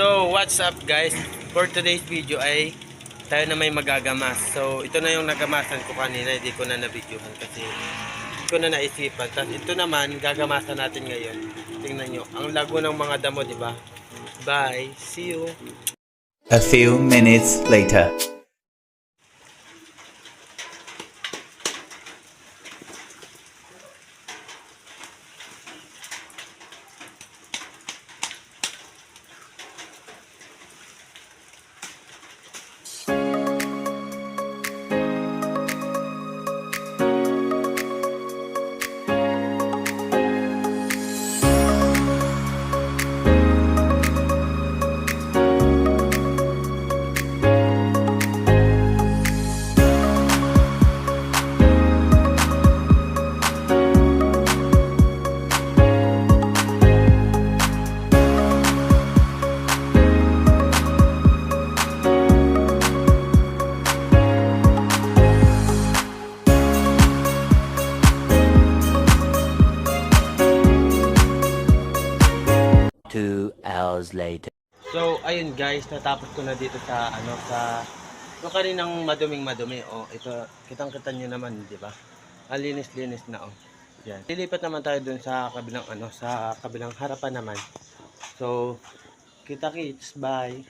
So, what's up guys? For today's video ay tayo na may magagamas. So, ito na yung nagamasan ko kanina. Hindi ko na na-videohan kasi hindi ko na naisipan. Tapos ito naman, gagamasan natin ngayon. Tingnan nyo. Ang lago ng mga damo, di ba? Bye. See you. A few minutes later. Hours later. So, ayun guys. Natapos ko na dito sa, yung kaninang maduming-madumi. Oh, ito, kitang-kita nyo naman, di ba? Ang linis-linis na, oh. Yan. Lilipat naman tayo dun sa kabilang, sa kabilang harapan naman. So, kita-kits. Bye.